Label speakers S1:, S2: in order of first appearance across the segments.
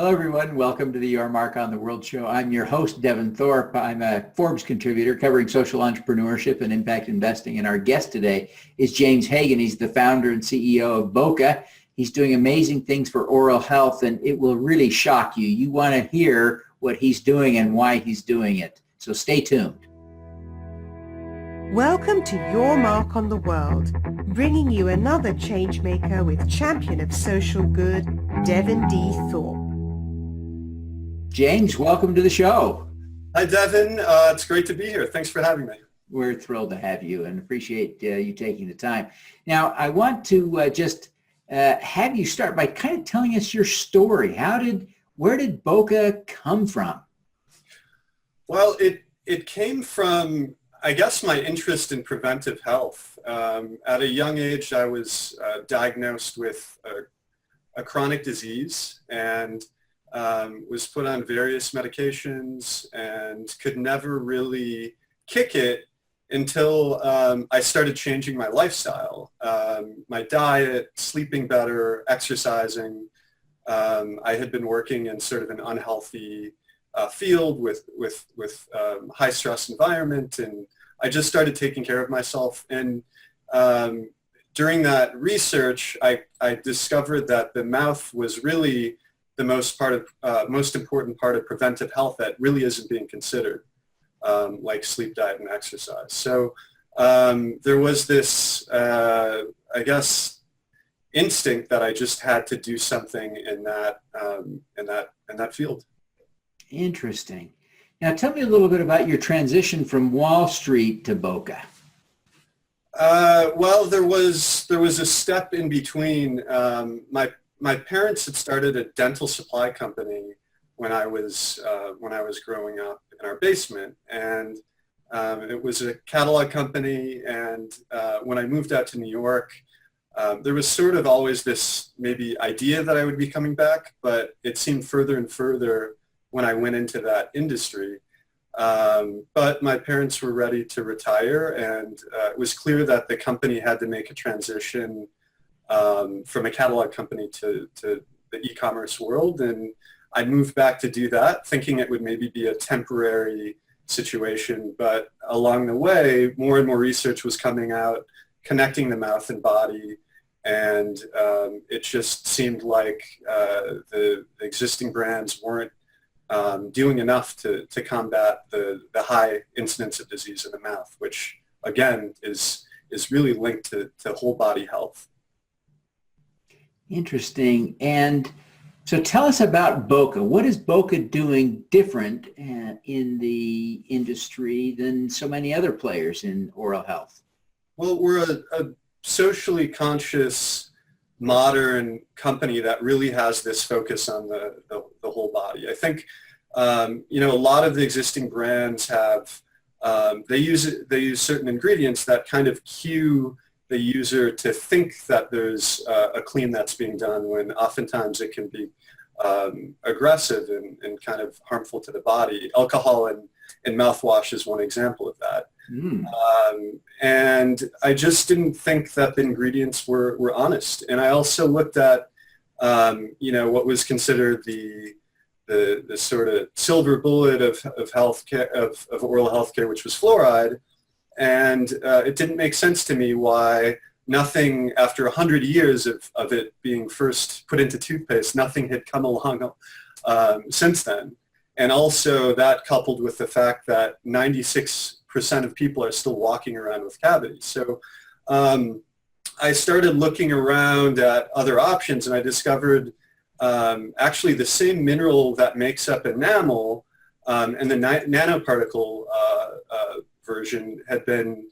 S1: Hello, everyone. Welcome to the Your Mark on the World show. I'm your host, Devin Thorpe. I'm a Forbes contributor covering social entrepreneurship and impact investing. And our guest today is James Hagen. He's the founder and CEO of Boca. He's doing amazing things for oral health, and it will really shock you. You want to hear what he's doing and why he's doing it. So stay tuned.
S2: Welcome to Your Mark on the World, bringing you another changemaker with champion of social good, Devin D. Thorpe.
S1: James, welcome to the show.
S3: Hi, Devin. It's great to be here. Thanks for having me.
S1: We're thrilled to have you and appreciate you taking the time. Now, I want to just have you start by kind of telling us your story. Where did Boca come from?
S3: Well, it came from, I guess, my interest in preventive health. At a young age, I was diagnosed with a chronic disease and was put on various medications and could never really kick it until I started changing my lifestyle. My diet, sleeping better, exercising. I had been working in sort of an unhealthy field with high stress environment, and I just started taking care of myself. And during that research, I discovered that the mouth was really the most important part of preventive health that really isn't being considered, like sleep, diet, and exercise. So there was this, I guess, instinct that I just had to do something in that field.
S1: Interesting. Now, tell me a little bit about your transition from Wall Street to Boca.
S3: Well, there was a step in between. My parents had started a dental supply company when I was growing up in our basement, and it was a catalog company. And when I moved out to New York, there was sort of always this maybe idea that I would be coming back, but it seemed further and further when I went into that industry. But my parents were ready to retire, and it was clear that the company had to make a transition from a catalog company to the e-commerce world. And I moved back to do that, thinking it would maybe be a temporary situation. But along the way, more and more research was coming out, connecting the mouth and body. And it just seemed like the existing brands weren't doing enough to combat the high incidence of disease in the mouth, which again is really linked to whole body health.
S1: Interesting. And so tell us about Boca. What is Boca doing different in the industry than so many other players in oral health?
S3: Well, we're a socially conscious, modern company that really has this focus on the whole body. I think, a lot of the existing brands have, they use certain ingredients that kind of cue the user to think that there's a clean that's being done, when oftentimes it can be aggressive and kind of harmful to the body. Alcohol and mouthwash is one example of that. And I just didn't think that the ingredients were honest. And I also looked at, what was considered the sort of silver bullet of healthcare, of oral healthcare, which was fluoride. And it didn't make sense to me why nothing, after 100 years of it being first put into toothpaste, nothing had come along since then. And also that coupled with the fact that 96% of people are still walking around with cavities. So I started looking around at other options, and I discovered actually the same mineral that makes up enamel and the nanoparticle version had been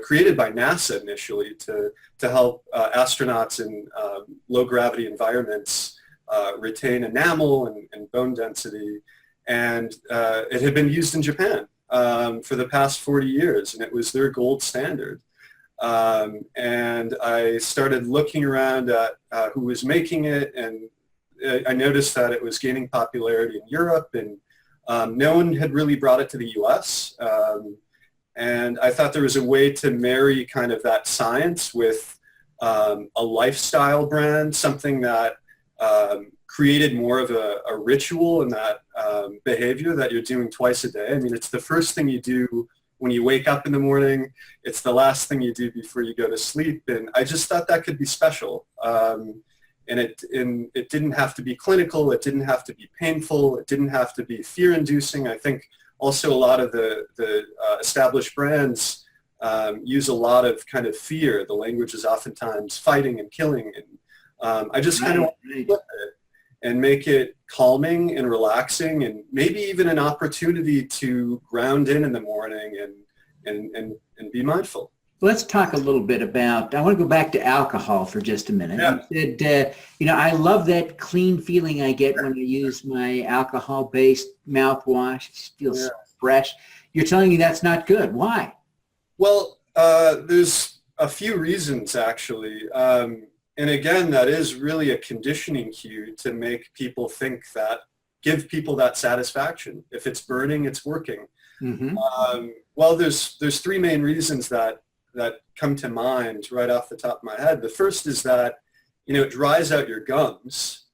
S3: created by NASA initially to help astronauts in low gravity environments retain enamel and bone density. And it had been used in Japan for the past 40 years, and it was their gold standard. And I started looking around at who was making it, and I noticed that it was gaining popularity in Europe, and no one had really brought it to the US. And I thought there was a way to marry kind of that science with a lifestyle brand, something that created more of a ritual in that behavior that you're doing twice a day. I mean, it's the first thing you do when you wake up in the morning. It's the last thing you do before you go to sleep. And I just thought that could be special. And it didn't have to be clinical. It didn't have to be painful. It didn't have to be fear-inducing. I think also a lot of the established brands use a lot of kind of fear. The language is oftentimes fighting and killing. And I just kind of want to flip it and make it calming and relaxing, and maybe even an opportunity to ground in the morning and be mindful.
S1: Let's talk a little bit about, I want to go back to alcohol for just a minute.
S3: Yeah.
S1: You said, I love that clean feeling I get when I use my alcohol-based mouthwash. It feels fresh. You're telling me that's not good. Why?
S3: Well, there's a few reasons, actually. And again, that is really a conditioning cue to make people think that, give people that satisfaction. If it's burning, it's working.
S1: Mm-hmm.
S3: Well, there's three main reasons that come to mind right off the top of my head. The first is that, it dries out your gums.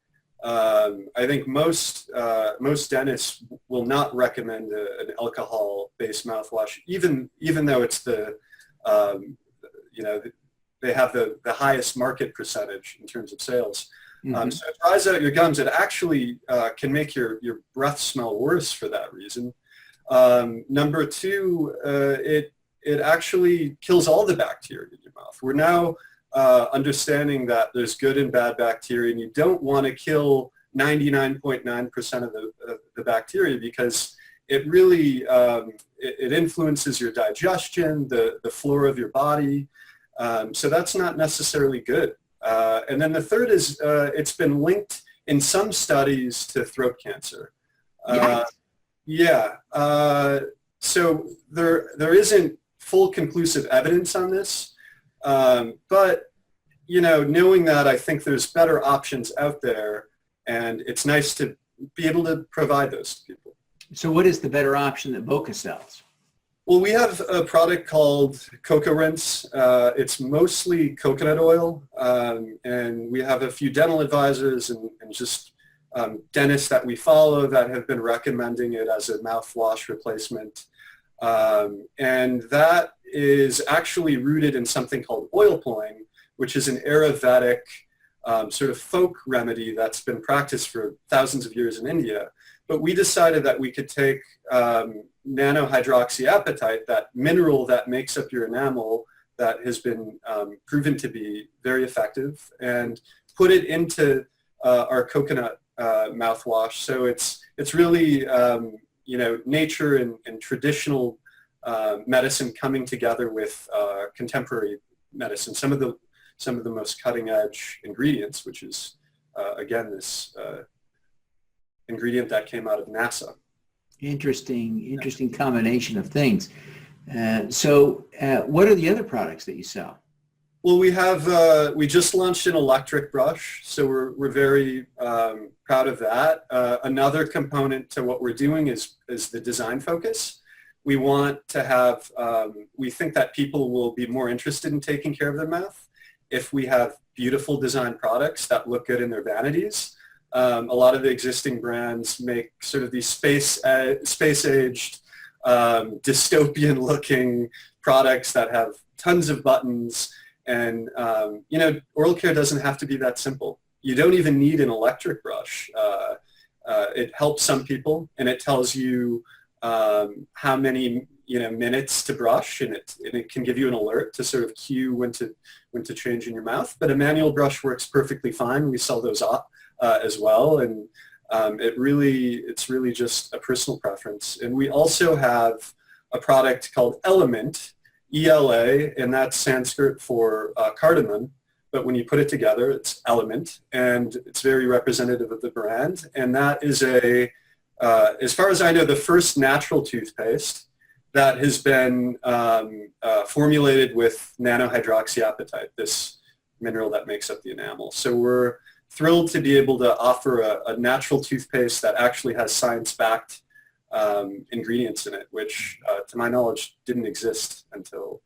S3: I think most dentists will not recommend an alcohol-based mouthwash, even though it's they have the highest market percentage in terms of sales.
S1: Mm-hmm.
S3: So it dries out your gums. It actually can make your breath smell worse for that reason. Number two, it actually kills all the bacteria in your mouth. We're now understanding that there's good and bad bacteria, and you don't want to kill 99.9% of the bacteria, because it really it influences your digestion, the flora of your body. So that's not necessarily good. And then the third is it's been linked in some studies to throat cancer. So there isn't full conclusive evidence on this. But, knowing that, I think there's better options out there, and it's nice to be able to provide those to people.
S1: So what is the better option that Boca sells?
S3: Well, we have a product called Cocoa Rinse. It's mostly coconut oil, and we have a few dental advisors and just dentists that we follow that have been recommending it as a mouthwash replacement. And that is actually rooted in something called oil pulling, which is an Ayurvedic sort of folk remedy that's been practiced for thousands of years in India. But we decided that we could take nanohydroxyapatite, that mineral that makes up your enamel that has been proven to be very effective, and put it into our coconut mouthwash. So it's really nature and traditional medicine coming together with contemporary medicine. Some of the most cutting edge ingredients, which is again this ingredient that came out of NASA. Interesting combination of things.
S1: So what are the other products that you sell?
S3: Well, we just launched an electric brush, so we're very proud of that. Another component to what we're doing is the design focus. We want to have, we think that people will be more interested in taking care of their mouth if we have beautiful design products that look good in their vanities. A lot of the existing brands make sort of these space-aged, dystopian-looking products that have tons of buttons. And, oral care doesn't have to be that simple. You don't even need an electric brush. It helps some people, and it tells you how many minutes to brush, and it can give you an alert to sort of cue when to change in your mouth. But a manual brush works perfectly fine. We sell those as well, and it's really just a personal preference. And we also have a product called Element, ELA, and that's Sanskrit for cardamom. But when you put it together, it's Element, and it's very representative of the brand. And that is as far as I know, the first natural toothpaste that has been formulated with nanohydroxyapatite, this mineral that makes up the enamel. So we're thrilled to be able to offer a natural toothpaste that actually has science-backed ingredients in it, which, to my knowledge, didn't exist until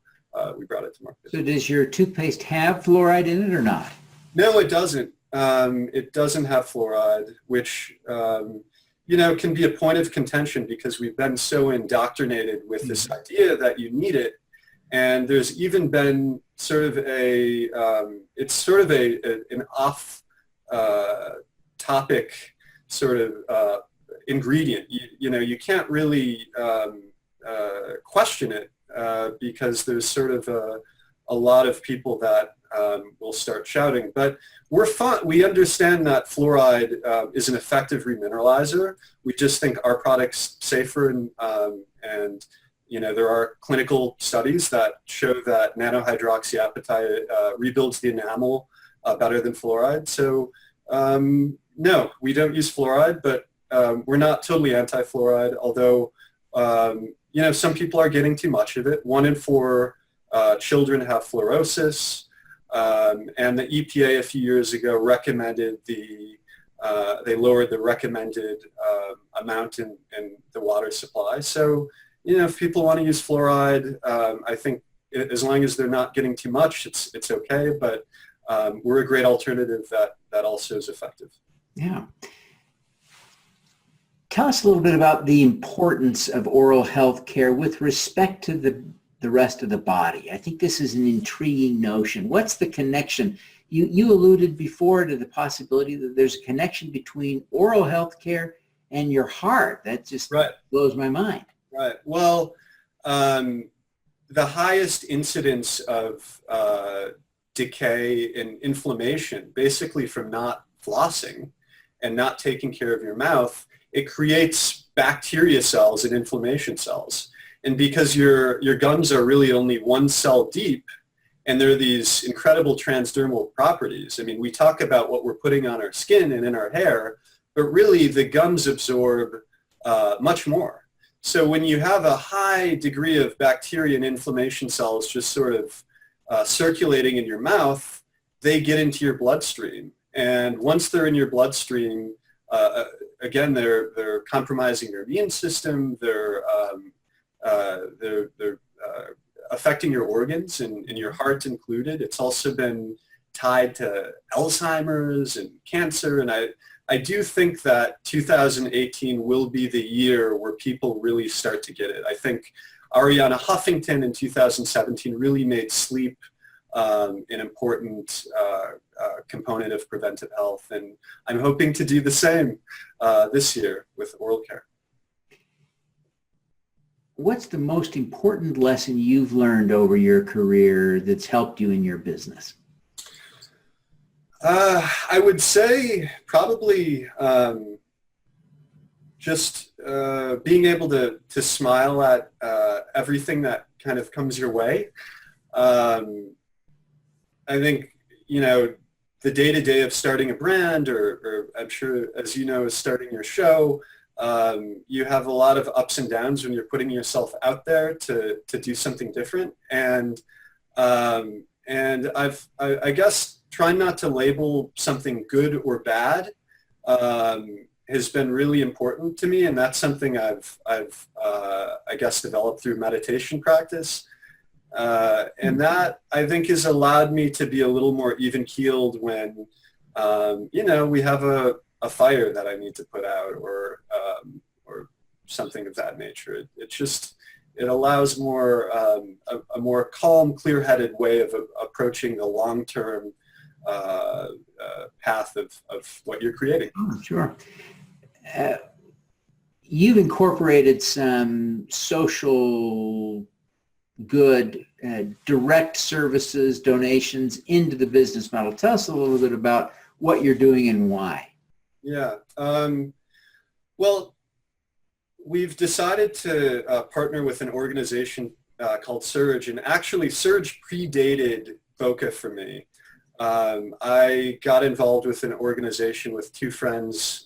S3: we brought it to market.
S1: So does your toothpaste have fluoride in it or not?
S3: No, it doesn't. it doesn't have fluoride, which can be a point of contention because we've been so indoctrinated with this idea that you need it. And there's even been sort of it's sort of an off topic sort of ingredient. You can't really question it because there's sort of a lot of people that will start shouting. But we understand that fluoride is an effective remineralizer. We just think our product's safer, and there are clinical studies that show that nanohydroxyapatite rebuilds the enamel better than fluoride. So no, we don't use fluoride, but we're not totally anti-fluoride, although some people are getting too much of it. 1 in 4 children have fluorosis, and the EPA a few years ago recommended they lowered the recommended amount in the water supply. So, if people want to use fluoride, I think as long as they're not getting too much, it's okay. But we're a great alternative that also is effective.
S1: Yeah. Tell us a little bit about the importance of oral health care with respect to the rest of the body. I think this is an intriguing notion. What's the connection? You alluded before to the possibility that there's a connection between oral health care and your heart. That just blows my mind.
S3: Right. Well, the highest incidence of decay and inflammation, basically from not flossing and not taking care of your mouth, it creates bacteria cells and inflammation cells. And because your gums are really only 1 cell deep, and there are these incredible transdermal properties. I mean, we talk about what we're putting on our skin and in our hair, but really the gums absorb much more. So when you have a high degree of bacteria and inflammation cells just sort of circulating in your mouth, they get into your bloodstream. And once they're in your bloodstream, again, they're compromising your immune system. They're affecting your organs and your heart included. It's also been tied to Alzheimer's and cancer. And I do think that 2018 will be the year where people really start to get it. I think Ariana Huffington in 2017 really made sleep an important component of preventive health. And I'm hoping to do the same this year with oral care.
S1: What's the most important lesson you've learned over your career that's helped you in your business?
S3: I would say probably just being able to smile at everything that kind of comes your way. I think, the day-to-day of starting a brand, or I'm sure, as you know, starting your show, you have a lot of ups and downs when you're putting yourself out there to do something different. And I guess trying not to label something good or bad has been really important to me, and that's something I've I guess developed through meditation practice. And that, I think, has allowed me to be a little more even-keeled when, we have a fire that I need to put out, or something of that nature. It allows more a more calm, clear-headed way of approaching the long-term path of what you're creating.
S1: Oh, sure. You've incorporated some social good direct services, donations into the business model. Tell us a little bit about what you're doing and why.
S3: Yeah. Well, we've decided to partner with an organization called Surge, and actually Surge predated Boca for me. I got involved with an organization with 2 friends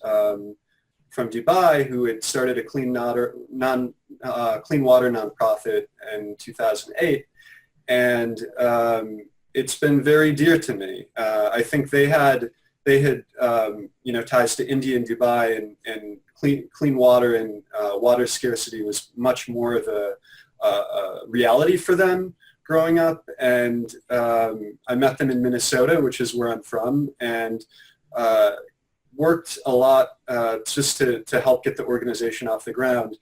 S3: from Dubai who had started a clean water nonprofit in 2008, and it's been very dear to me. I think they had ties to India and Dubai, and clean water and water scarcity was much more of a reality for them growing up. And I met them in Minnesota, which is where I'm from, and worked a lot just to help get the organization off the ground.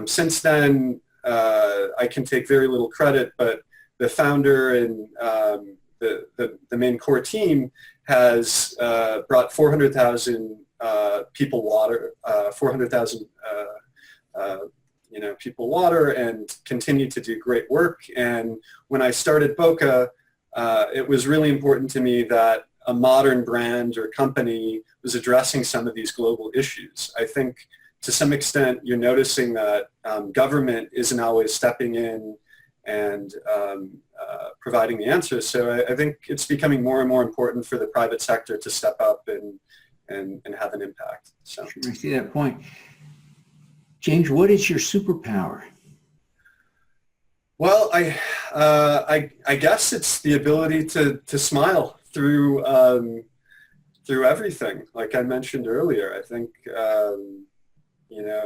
S3: Since then, I can take very little credit, but the founder and the main core team has brought 400,000 people water, 400,000 people water, and continue to do great work. And when I started Boca, it was really important to me that a modern brand or company was addressing some of these global issues. I think to some extent you're noticing that government isn't always stepping in and providing the answers. So I think it's becoming more and more important for the private sector to step up and have an impact. So
S1: Sure, I see that point. James, what is your superpower?
S3: Well, I guess it's the ability to smile through everything. Like I mentioned earlier, I think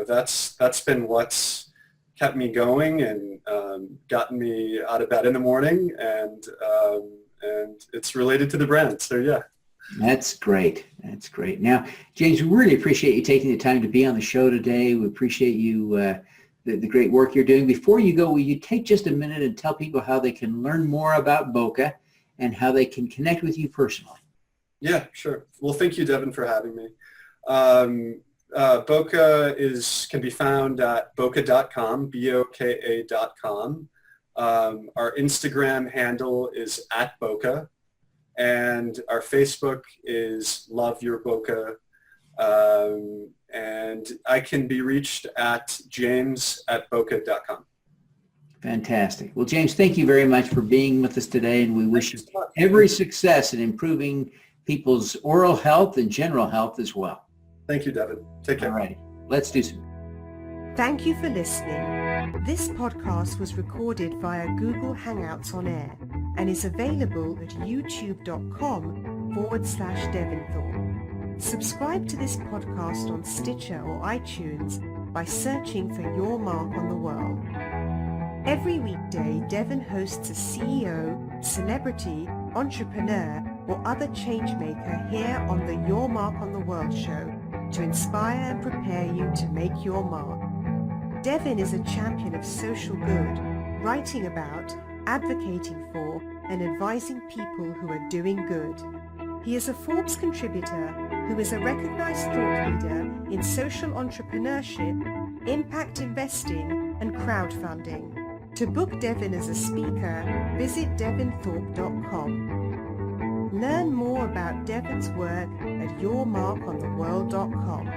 S3: that's been what's kept me going and gotten me out of bed in the morning, and it's related to the brand. So yeah.
S1: That's great. That's great. Now, James, we really appreciate you taking the time to be on the show today. We appreciate you, the great work you're doing. Before you go, will you take just a minute and tell people how they can learn more about Boca and how they can connect with you personally?
S3: Yeah, sure. Well, thank you, Devin, for having me. Boca can be found at boca.com, BOKA.com. Our Instagram handle is @Boca. And our Facebook is Love Your Boca. And I can be reached at james@boca.com.
S1: Fantastic. Well, James, thank you very much for being with us today, and we wish you every success in improving people's oral health and general health as well.
S3: Thank you, Devin. Take care.
S1: All right. Let's do some.
S2: Thank you for listening. This podcast was recorded via Google Hangouts on Air and is available at youtube.com/Devin Thorpe. Subscribe to this podcast on Stitcher or iTunes by searching for Your Mark on the World. Every weekday, Devin hosts a CEO, celebrity, entrepreneur, or other changemaker here on the Your Mark on the World show to inspire and prepare you to make your mark. Devin is a champion of social good, writing about, advocating for, and advising people who are doing good. He is a Forbes contributor who is a recognized thought leader in social entrepreneurship, impact investing, and crowdfunding. To book Devin as a speaker, visit devinthorpe.com. Learn more about Devin's work at yourmarkontheworld.com.